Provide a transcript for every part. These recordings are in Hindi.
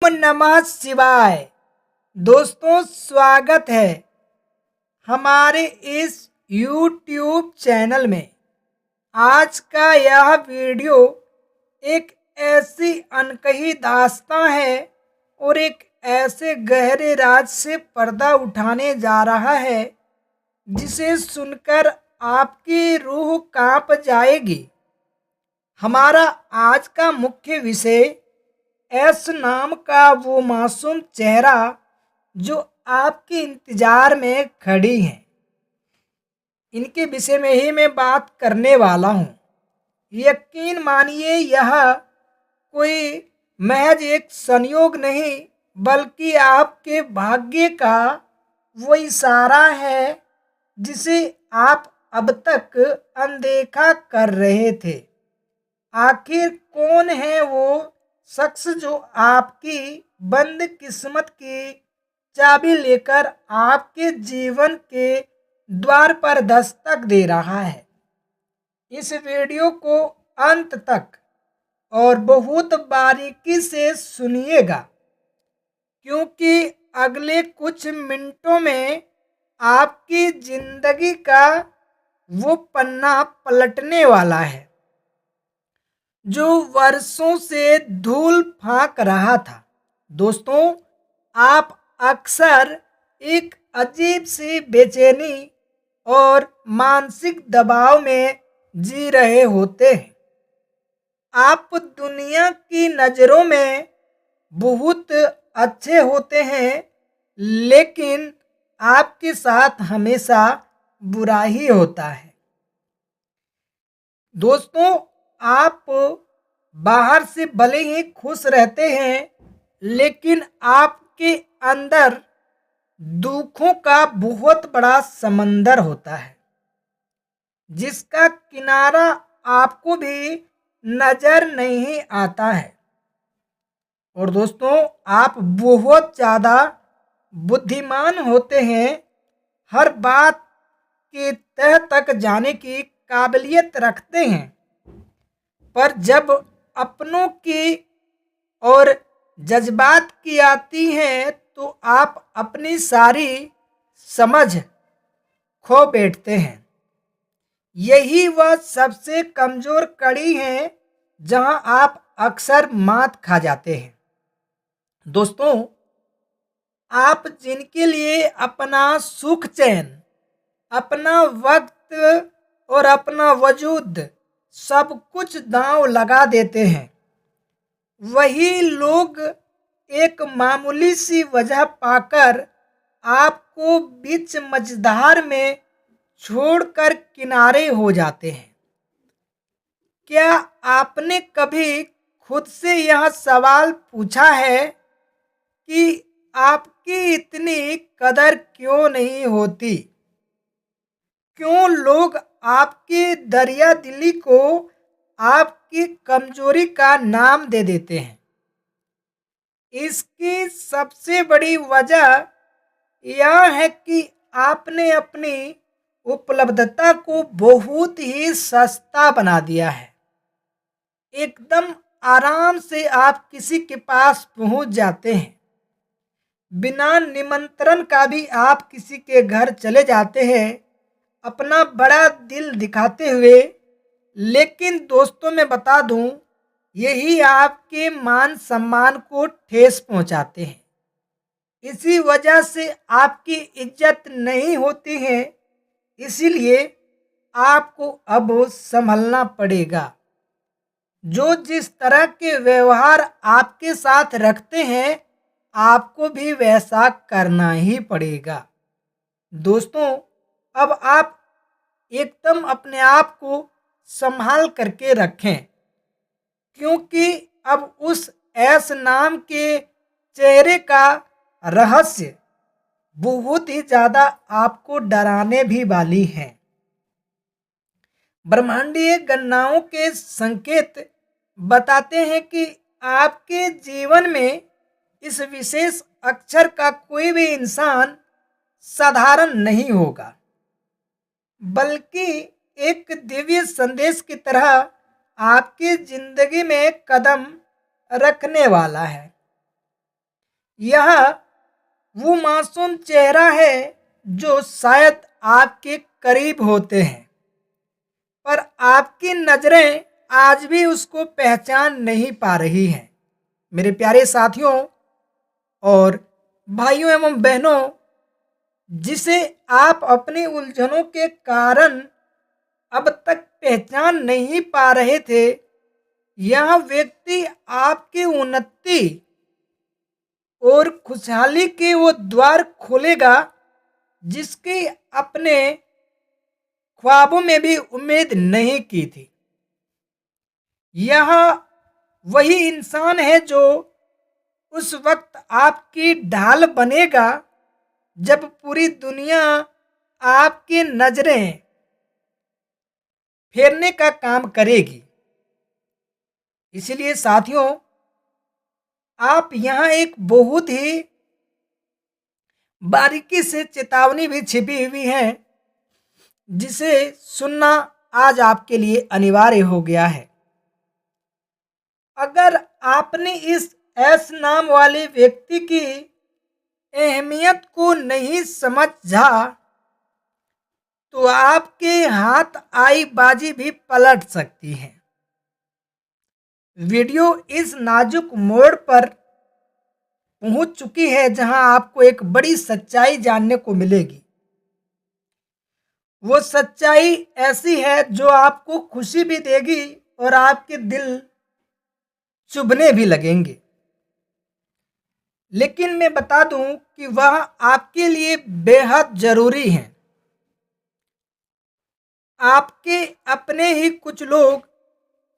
नमः शिवाय। दोस्तों, स्वागत है हमारे इस YouTube चैनल में। आज का यह वीडियो एक ऐसी अनकही दास्तां है और एक ऐसे गहरे राज से पर्दा उठाने जा रहा है जिसे सुनकर आपकी रूह कांप जाएगी। हमारा आज का मुख्य विषय एस नाम का वो मासूम चेहरा जो आपके इंतजार में खड़ी है, इनके विषय में ही मैं बात करने वाला हूँ। यकीन मानिए, यह कोई महज एक संयोग नहीं बल्कि आपके भाग्य का वो इशारा है जिसे आप अब तक अनदेखा कर रहे थे। आखिर कौन है वो शख्स जो आपकी बंद किस्मत की चाबी लेकर आपके जीवन के द्वार पर दस्तक दे रहा है? इस वीडियो को अंत तक और बहुत बारीकी से सुनिएगा, क्योंकि अगले कुछ मिनटों में आपकी जिंदगी का वो पन्ना पलटने वाला है जो वर्षों से धूल फांक रहा था। दोस्तों, आप अक्सर एक अजीब सी बेचैनी और मानसिक दबाव में जी रहे होते हैं। आप दुनिया की नज़रों में बहुत अच्छे होते हैं, लेकिन आपके साथ हमेशा बुरा ही होता है। दोस्तों, आप बाहर से भले ही खुश रहते हैं, लेकिन आपके अंदर दुखों का बहुत बड़ा समंदर होता है जिसका किनारा आपको भी नजर नहीं आता है। और दोस्तों, आप बहुत ज़्यादा बुद्धिमान होते हैं, हर बात के तह तक जाने की काबिलियत रखते हैं, पर जब अपनों की और जज्बात की आती है तो आप अपनी सारी समझ खो बैठते हैं। यही वह सबसे कमज़ोर कड़ी है जहां आप अक्सर मात खा जाते हैं। दोस्तों, आप जिनके लिए अपना सुख चैन, अपना वक्त और अपना वजूद सब कुछ दांव लगा देते हैं, वही लोग एक मामूली सी वजह पाकर आपको बीच मझधार में छोड़कर किनारे हो जाते हैं। क्या आपने कभी खुद से यह सवाल पूछा है कि आपकी इतनी कदर क्यों नहीं होती? क्यों लोग आपकी दरिया दिली को आपकी कमजोरी का नाम दे देते हैं? इसकी सबसे बड़ी वजह यह है कि आपने अपनी उपलब्धता को बहुत ही सस्ता बना दिया है। एकदम आराम से आप किसी के पास पहुंच जाते हैं, बिना निमंत्रण का भी आप किसी के घर चले जाते हैं अपना बड़ा दिल दिखाते हुए। लेकिन दोस्तों, मैं बता दूं, यही आपके मान सम्मान को ठेस पहुंचाते हैं। इसी वजह से आपकी इज्जत नहीं होती है, इसीलिए आपको अब संभलना पड़ेगा। जो जिस तरह के व्यवहार आपके साथ रखते हैं, आपको भी वैसा करना ही पड़ेगा। दोस्तों, अब आप एकदम अपने आप को संभाल करके रखें, क्योंकि अब उस एस नाम के चेहरे का रहस्य बहुत ही ज़्यादा आपको डराने भी वाली है। ब्रह्मांडीय गणनाओं के संकेत बताते हैं कि आपके जीवन में इस विशेष अक्षर का कोई भी इंसान साधारण नहीं होगा, बल्कि एक दिव्य संदेश की तरह आपकी जिंदगी में कदम रखने वाला है। यह वो मासूम चेहरा है जो शायद आपके करीब होते हैं, पर आपकी नजरें आज भी उसको पहचान नहीं पा रही हैं। मेरे प्यारे साथियों और भाइयों एवं बहनों, जिसे आप अपनी उलझनों के कारण अब तक पहचान नहीं पा रहे थे, यह व्यक्ति आपकी उन्नति और खुशहाली के वो द्वार खोलेगा जिसकी अपने ख्वाबों में भी उम्मीद नहीं की थी। यह वही इंसान है जो उस वक्त आपकी ढाल बनेगा जब पूरी दुनिया आपकी नजरें फेरने का काम करेगी। इसलिए साथियों, आप यहाँ एक बहुत ही बारीकी से चेतावनी भी छिपी हुई है जिसे सुनना आज आपके लिए अनिवार्य हो गया है। अगर आपने इस एस नाम वाले व्यक्ति की अहमियत को नहीं समझा तो आपके हाथ आई बाजी भी पलट सकती है। वीडियो इस नाजुक मोड़ पर पहुंच चुकी है जहां आपको एक बड़ी सच्चाई जानने को मिलेगी। वो सच्चाई ऐसी है जो आपको खुशी भी देगी और आपके दिल चुभने भी लगेंगे। लेकिन मैं बता दूं कि वह आपके लिए बेहद जरूरी है। आपके अपने ही कुछ लोग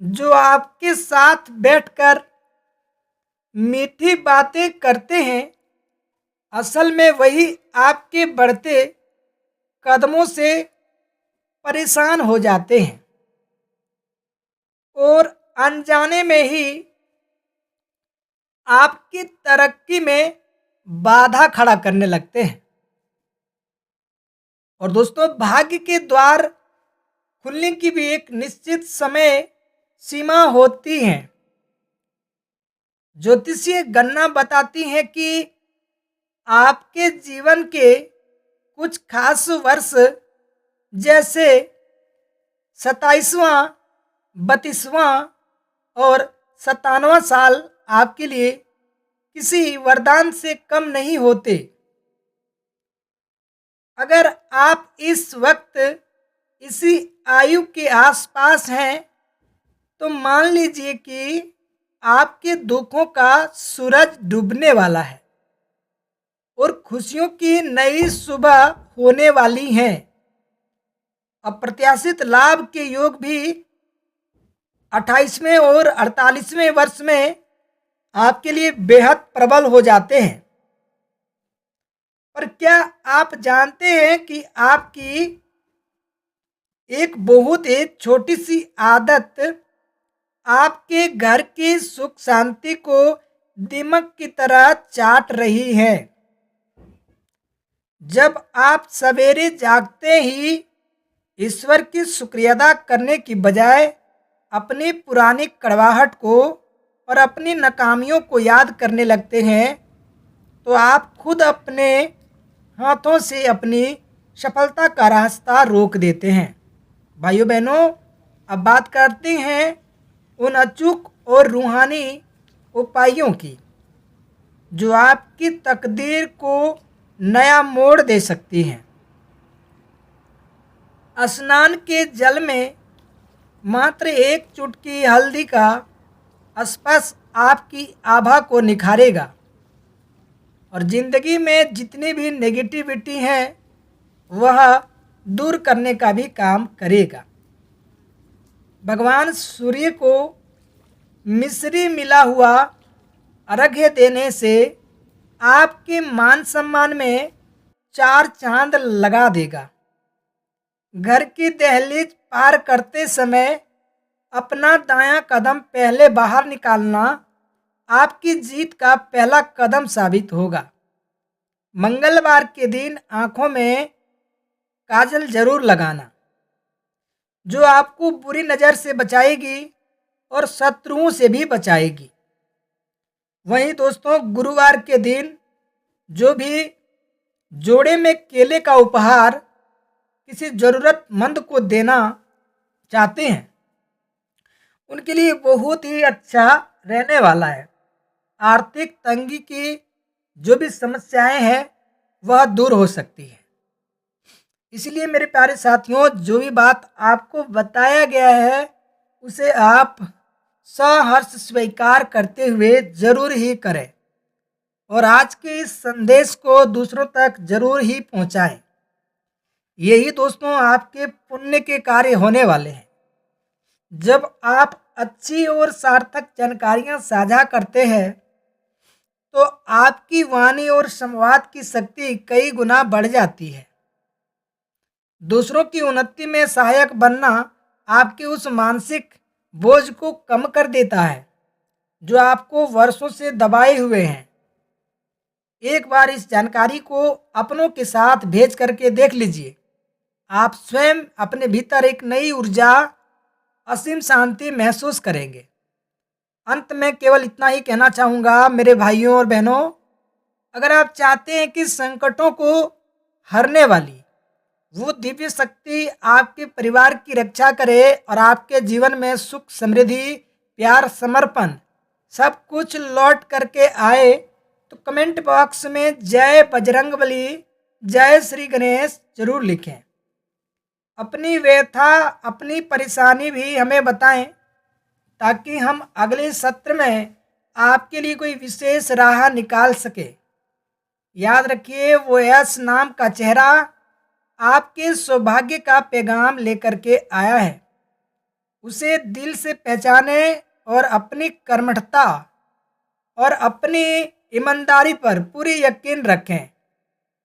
जो आपके साथ बैठकर मीठी बातें करते हैं, असल में वही आपके बढ़ते कदमों से परेशान हो जाते हैं और अनजाने में ही आपकी तरक्की में बाधा खड़ा करने लगते हैं। और दोस्तों, भाग्य के द्वार खुलने की भी एक निश्चित समय सीमा होती है। ज्योतिषीय गणना बताती है कि आपके जीवन के कुछ खास वर्ष जैसे 27वां, 32वां और 97वां साल आपके लिए किसी वरदान से कम नहीं होते। अगर आप इस वक्त इसी आयु के आसपास हैं तो मान लीजिए कि आपके दुखों का सूरज डूबने वाला है और खुशियों की नई सुबह होने वाली है। अप्रत्याशित लाभ के योग भी 28वें और 48वें वर्ष में आपके लिए बेहद प्रबल हो जाते हैं। पर क्या आप जानते हैं कि आपकी एक बहुत ही छोटी सी आदत आपके घर की सुख शांति को दीमक की तरह चाट रही है? जब आप सवेरे जागते ही ईश्वर की शुक्रिया अदा करने की बजाय अपनी पुरानी कड़वाहट को और अपनी नाकामियों को याद करने लगते हैं तो आप खुद अपने हाथों से अपनी सफलता का रास्ता रोक देते हैं। भाइयों बहनों, अब बात करते हैं उन अचूक और रूहानी उपायों की जो आपकी तकदीर को नया मोड़ दे सकती हैं। स्नान के जल में मात्र एक चुटकी हल्दी का स्पर्श आपकी आभा को निखारेगा और जिंदगी में जितनी भी नेगेटिविटी है वह दूर करने का भी काम करेगा। भगवान सूर्य को मिश्री मिला हुआ अर्घ्य देने से आपके मान सम्मान में 4 चांद लगा देगा। घर की दहलीज पार करते समय अपना दायां कदम पहले बाहर निकालना आपकी जीत का पहला कदम साबित होगा। मंगलवार के दिन आंखों में काजल जरूर लगाना जो आपको बुरी नज़र से बचाएगी और शत्रुओं से भी बचाएगी। वहीं दोस्तों गुरुवार के दिन जो भी जोड़े में केले का उपहार किसी जरूरतमंद को देना चाहते हैं उनके लिए बहुत ही अच्छा रहने वाला है। आर्थिक तंगी की जो भी समस्याएं हैं वह दूर हो सकती है। इसलिए मेरे प्यारे साथियों, जो भी बात आपको बताया गया है उसे आप सहर्ष स्वीकार करते हुए जरूर ही करें और आज के इस संदेश को दूसरों तक जरूर ही पहुंचाएं। यही दोस्तों आपके पुण्य के कार्य होने वाले हैं। जब आप अच्छी और सार्थक जानकारियां साझा करते हैं तो आपकी वाणी और संवाद की शक्ति कई गुना बढ़ जाती है। दूसरों की उन्नति में सहायक बनना आपके उस मानसिक बोझ को कम कर देता है जो आपको वर्षों से दबाए हुए हैं। एक बार इस जानकारी को अपनों के साथ भेज करके देख लीजिए। आप स्वयं अपने भीतर एक नई ऊर्जा, असीम शांति महसूस करेंगे। अंत में केवल इतना ही कहना चाहूँगा मेरे भाइयों और बहनों, अगर आप चाहते हैं कि संकटों को हरने वाली वो दिव्य शक्ति आपके परिवार की रक्षा करे और आपके जीवन में सुख, समृद्धि, प्यार, समर्पण सब कुछ लौट करके आए, तो कमेंट बॉक्स में जय बजरंगबली, जय श्री गणेश जरूर लिखें। अपनी व्यथा, अपनी परेशानी भी हमें बताएं ताकि हम अगले सत्र में आपके लिए कोई विशेष राह निकाल सके। याद रखिए, वो यश नाम का चेहरा आपके सौभाग्य का पैगाम लेकर के आया है। उसे दिल से पहचाने और अपनी कर्मठता और अपनी ईमानदारी पर पूरी यकीन रखें।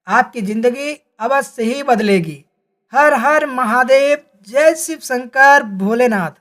आपकी जिंदगी अवश्य ही बदलेगी। हर हर महादेव, जय शिव शंकर भोलेनाथ।